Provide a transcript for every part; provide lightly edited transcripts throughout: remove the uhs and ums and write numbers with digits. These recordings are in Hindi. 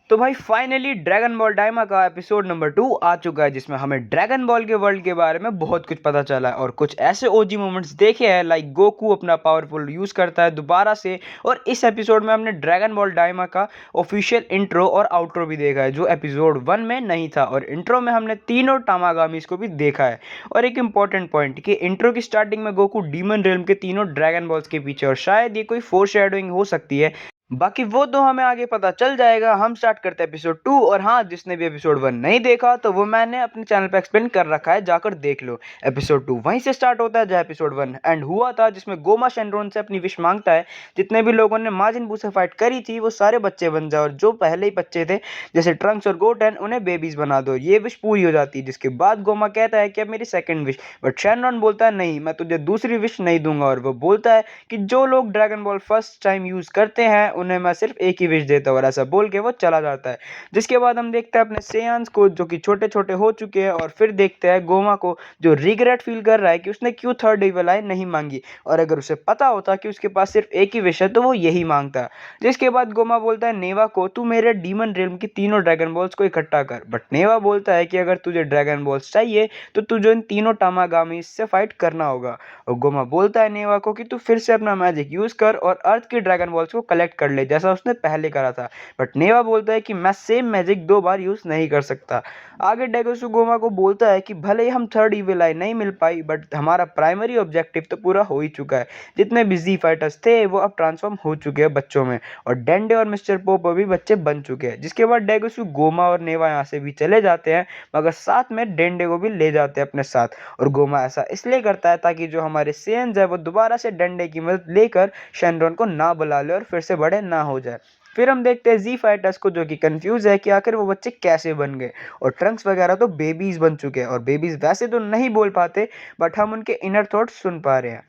तो भाई फाइनली ड्रैगन बॉल डायमा का एपिसोड नंबर 2 आ चुका है, जिसमें हमें ड्रैगन बॉल के वर्ल्ड के बारे में बहुत कुछ पता चला है और कुछ ऐसे ओजी मोमेंट्स देखे हैं, लाइक गोकू अपना पावरफुल यूज करता है दोबारा से। और इस एपिसोड में हमने ड्रैगन बॉल डायमा का ऑफिशियल इंट्रो और आउट्रो भी देखा है, जो एपिसोड 1 में नहीं था। और इंट्रो में हमने तीनों टामागामीज को भी देखा है। और एक इंपॉर्टेंट पॉइंट कि इंट्रो की स्टार्टिंग में गोकू डीमन रिल्म के तीनों ड्रैगन बॉल्स के पीछे, और शायद ये कोई फोर शेडोइंग हो सकती है। बाकी वो तो हमें आगे पता चल जाएगा। हम स्टार्ट करते हैं एपिसोड 2। और हाँ, जिसने भी एपिसोड 1 नहीं देखा तो वो मैंने अपने चैनल पे एक्सप्लेन कर रखा है, जाकर देख लो। एपिसोड 2 वहीं से स्टार्ट होता है जहाँ एपिसोड 1 एंड हुआ था, जिसमें गोमा शेनरॉन से अपनी विश मांगता है जितने भी लोगों ने माजिन बू से फाइट करी थी वो सारे बच्चे बन जाओ, और जो पहले ही बच्चे थे जैसे ट्रंक्स और गोटेन उन्हें बेबीज बना दो। ये विश पूरी हो जाती है, जिसके बाद गोमा कहता है कि अब मेरी सेकंड विश, बट शेनरॉन बोलता है नहीं, मैं तुझे दूसरी विश नहीं दूंगा। और वो बोलता है कि जो लोग dragon ball first time use करते हैं उन्हें मैं सिर्फ एक ही विश देता हूँ, और ऐसा बोल के वो चला जाता है। जिसके बाद हम देखते हैं अपने सेयांस को, जो कि छोटे छोटे हो चुके हैं, और फिर देखते हैं गोमा को जो रिग्रेट फील कर रहा है कि उसने क्यों थर्ड इविल आई नहीं मांगी, और अगर उसे पता होता कि उसके पास सिर्फ एक ही विश है तो वो यही मांगता। जिसके बाद गोमा बोलता है नेवा को, तू मेरे डीमन रिल्म की तीनों ड्रैगन बॉल्स को इकट्ठा कर। बट नेवा बोलता है कि अगर तुझे ड्रैगन बॉल्स चाहिए तो तुझे इन तीनों टामागामी से फाइट करना होगा। और गोमा बोलता है नेवा को कि तू फिर से अपना मैजिक यूज कर और अर्थ की ड्रैगन बॉल्स को कलेक्ट कर ले, जैसा उसने पहले करा था। बट नेवा बोलता है कि मैं सेम मैजिक 2 बार यूज नहीं कर सकता। आगे डेगोसु गोमा को बोलता है कि भले ही हम थर्ड इविल आई नहीं मिल पाई, बट हमारा प्राइमरी ऑब्जेक्टिव तो पूरा हो ही चुका है। जितने भी जी फाइटर्स थे वो अब ट्रांसफॉर्म हो चुके हैं बच्चों में, और डेंडे और मिस्टर पोपो भी बच्चे बन चुके हैं। जिसके बाद डेगोसु गोमा और नेवा यहाँ से भी चले जाते हैं, मगर साथ में डेंडे को भी ले जाते हैं अपने साथ। और गोमा ऐसा इसलिए करता है ताकि जो हमारे सेयंस है वो दोबारा से डंडे की मदद लेकर शेनरॉन को ना बुला ले और फिर से बड़े ना हो जाए। फिर हम देखते हैं जी फाइटर्स को, जो कि कंफ्यूज है कि आखिर वो बच्चे कैसे बन गए। और ट्रंक्स वगैरह तो बेबीज बन चुके हैं, और बेबीज वैसे तो नहीं बोल पाते, बट हम उनके इनर थॉट्स सुन पा रहे हैं।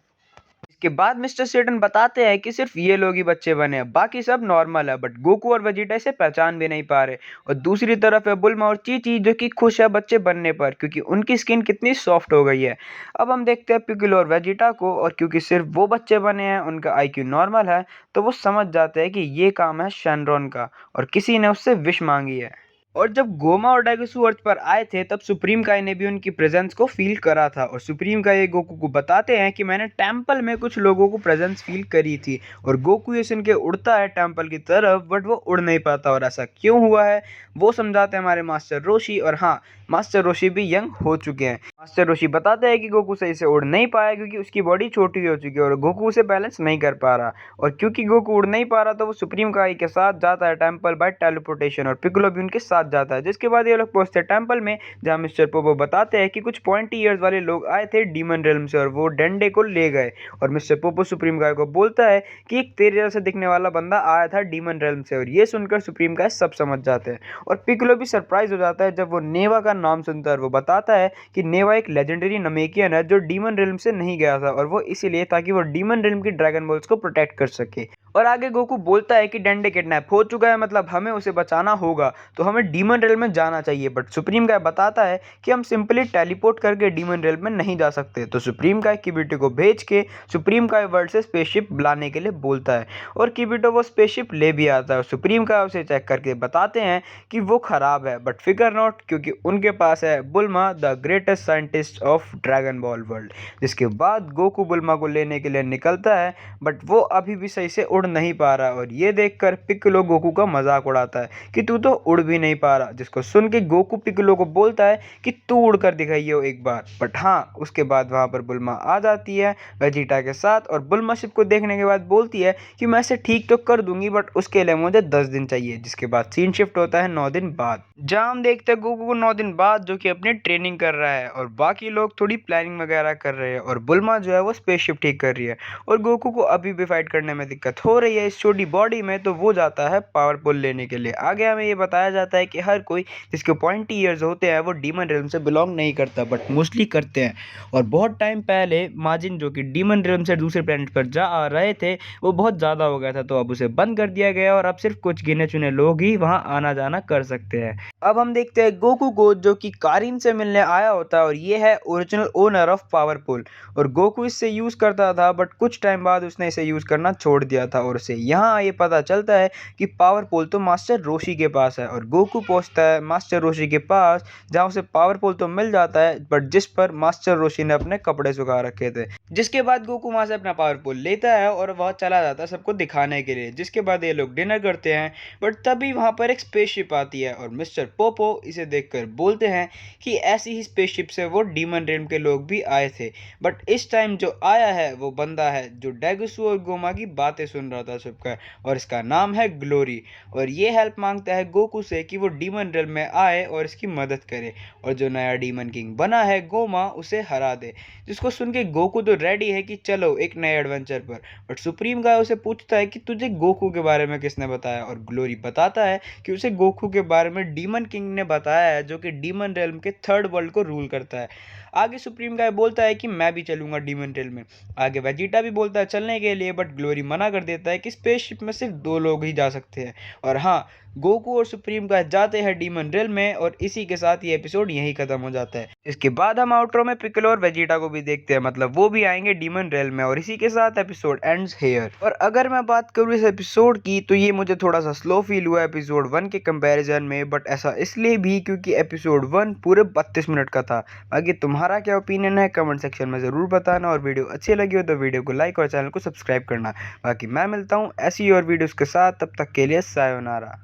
इसके बाद मिस्टर सेटन बताते हैं कि सिर्फ ये लोग ही बच्चे बने हैं, बाकी सब नॉर्मल है। बट गोकू और वेजिटा इसे पहचान भी नहीं पा रहे। और दूसरी तरफ है बुल्मा और चीची, जो कि खुश है बच्चे बनने पर, क्योंकि उनकी स्किन कितनी सॉफ्ट हो गई है। अब हम देखते हैं पिकुलो और वेजिटा को, और क्योंकि सिर्फ वो बच्चे बने हैं, उनका आईक्यू नॉर्मल है, तो वो समझ जाते हैं कि ये काम है शेनरॉन का, और किसी ने उससे विश मांगी है। और जब गोमा और डाइगोसु अर्थ पर आए थे तब सुप्रीम काई ने भी उनकी प्रेजेंस को फील करा था। और सुप्रीम काई गोकू को बताते हैं कि मैंने टेंपल में कुछ लोगों को प्रेजेंस फील करी थी। और गोकू ये सुन के उड़ता है टेंपल की तरफ, बट वो उड़ नहीं पाता। और ऐसा क्यों हुआ है वो समझाते हैं हमारे मास्टर रोशी। और हाँ, मास्टर रोशी भी यंग हो चुके हैं। मास्टर रोशी बताते हैं कि गोकू सही से उड़ नहीं पाया क्योंकि उसकी बॉडी छोटी हो चुकी है और गोकू उसे बैलेंस नहीं कर पा रहा। और क्योंकि गोकू उड़ नहीं पा रहा तो वो सुप्रीम काई के साथ जाता है टेंपल बाय टेलीपोर्टेशन, और पिccolo भी उनके साथ जाता है। जिसके बाद ये लोग पहुंचते हैं टेंपल में, जहाँ मिस्टर पोपो बताते हैं कि कुछ पॉइंटी ईयर्स वाले लोग आए थे डीमन रेल्म से और वो डंडे को ले गए। और मिस्टर पोपो सुप्रीम काई को बोलता है कि एक तेरे जैसा दिखने वाला बंदा आया था डीमन रेल्म से, और ये सुनकर सुप्रीम काई सब समझ जाते हैं। और पिccolo भी सरप्राइज हो जाता है जब वो नेवा का नाम सुनता है, और वो बताता है कि नेवा एक लेजेंडरी नमेकियन है जो डीमन रिल्म से नहीं गया था, और वो इसीलिए ताकि वो डीमन रिल्म की ड्रैगन बॉल्स को प्रोटेक्ट कर सके। और आगे गोकू बोलता है कि डंडे किडनैप हो चुका है, मतलब हमें उसे बचाना होगा, तो हमें डीमन रिल्म में जाना चाहिए। बट सुप्रीम काय बताता है कि हम सिंपली टेलीपोर्ट करके डीमन रिल्म में नहीं जा सकते। तो सुप्रीम काय किबिटो को भेज के सुप्रीम काय वर्ल्ड से स्पेसशिप लाने के लिए बोलता है, और किबिटो वो स्पेसशिप ले भी आता है। और सुप्रीम काय उसे चेक करके बताते हैं कि वो खराब है, बट फिकर नॉट, क्योंकि उनके पास है बुल्मा the greatest scientist of dragon ball world. जिसके बाद गोकू बुल्मा को लेने के लिए निकलता है, बट वो अभी भी सही से उड़ नहीं पा रहा। और ये देखकर पिccolo गोकू का मजाक उड़ाता है कि तू तो उड़ भी नहीं पा रहा, जिसको सुन के गोकू पिccolo को बोलता है कि तू उड़कर दिखाइए एक बार। बट हाँ, उसके बाद वहां पर बुल्मा आ जाती है वेजिटा के साथ, और बुल्मा शिप को देखने के बाद बोलती है कि मैं इसे ठीक तो कर दूंगी, बट उसके लिए मुझे 10 दिन चाहिए। जिसके बाद सीन शिफ्ट होता है 9 दिन बाद, जहाँ हम देखते हैं गोकू को 9 दिन बाद, जो कि अपनी ट्रेनिंग कर रहा है, और बाकी लोग थोड़ी प्लानिंग वगैरह कर रहे हैं, और बुल्मा जो है वो स्पेसशिप ठीक कर रही है। और गोकू को अभी भी फाइट करने में दिक्कत हो रही है इस छोटी बॉडी में, तो वो जाता है पावर पुल लेने के लिए। आगे हमें ये बताया जाता है कि हर कोई जिसके पॉइंटी ईयर्स होते हैं वो डीमन रिल्म से बिलोंग नहीं करता, बट मोस्टली करते हैं। और बहुत टाइम पहले माजिन, जो कि डीमन रिल्म से दूसरे प्लेनेट पर जा आ रहे थे, वो बहुत ज़्यादा हो गया था, तो अब उसे बंद कर दिया गया और अब सिर्फ कुछ गिने चुने लोग ही वहाँ आना जाना कर सकते हैं। अब हम देखते हैं गोकू को, जो कि कारिन से मिलने आया होता है और ये है ओरिजिनल ओनर ऑफ पावर पुल। और गोकू इससे यूज़ करता था, बट कुछ टाइम बाद उसने इसे यूज़ करना छोड़ दिया था और उसे यहाँ ये पता चलता है कि पावर पुल तो मास्टर रोशी के पास है। और गोकू पहुँचता है मास्टर रोशी के पास, जहाँ उसे पावर पुल तो मिल जाता है, बट जिस पर मास्टर रोशी ने अपने कपड़े सुखा रखे थे। जिसके बाद गोकू वहाँ से अपना पावर पुल लेता है और वह चला जाता है सबको दिखाने के लिए। जिसके बाद ये लोग डिनर करते हैं, बट तभी वहाँ पर एक स्पेसशिप आती है और मिस्टर पोपो इसे देखकर बोलते हैं कि ऐसी ही स्पेसशिप से वो डीमन रेम के लोग भी आए थे, बट इस टाइम जो आया है वो बंदा है जो डेगुसु और गोमा की बातें सुन रहा था छुपकर, और इसका नाम है ग्लोरी। और ये हेल्प मांगता है गोकू से कि वो डीमन रेम में आए और इसकी मदद करे, और जो नया डीमन किंग बना है गोमा उसे हरा दे। जिसको सुन के गोकू तो रेडी है कि चलो एक नए एडवेंचर पर। बट सुप्रीम गाय उसे पूछता है कि तुझे गोकू के बारे में किसने बताया, और ग्लोरी बताता है कि उसे गोकू के बारे में डीमन किंग ने बताया है, जो कि डीमन रेल्म के थर्ड वर्ल्ड को रूल करता है। आगे सुप्रीम गाय बोलता है कि मैं भी चलूंगा डीमन रेल्म में। आगे वेजिटा भी बोलता है चलने के लिए, बट ग्लोरी मना कर देता है कि स्पेसशिप में सिर्फ 2 लोग ही जा सकते हैं। और हाँ, गोकू और सुप्रीम गाय जाते हैं डीमन रेल्म में, और इसी के साथ ये एपिसोड यहीं खत्म हो जाता है। इसके बाद हम आउटरो में पिccolo और वेजिटा को भी देखते हैं, मतलब वो भी आएंगे डीमन रेल्म में, और इसी के साथ एपिसोड एंड्स हियर। और अगर मैं बात करूँ इस एपिसोड की, तो ये मुझे थोड़ा सा स्लो फील हुआ एपिसोड 1 के कंपैरिजन में, बट ऐसा इसलिए भी क्योंकि एपिसोड 1 पूरे 32 मिनट का था। बाकी तुम्हारा क्या ओपिनियन है कमेंट सेक्शन में ज़रूर बताना, और वीडियो अच्छी लगी हो तो वीडियो को लाइक और चैनल को सब्सक्राइब करना। बाकी मैं मिलता हूँ ऐसी और वीडियोज़ के साथ, तब तक के लिए सायोनारा।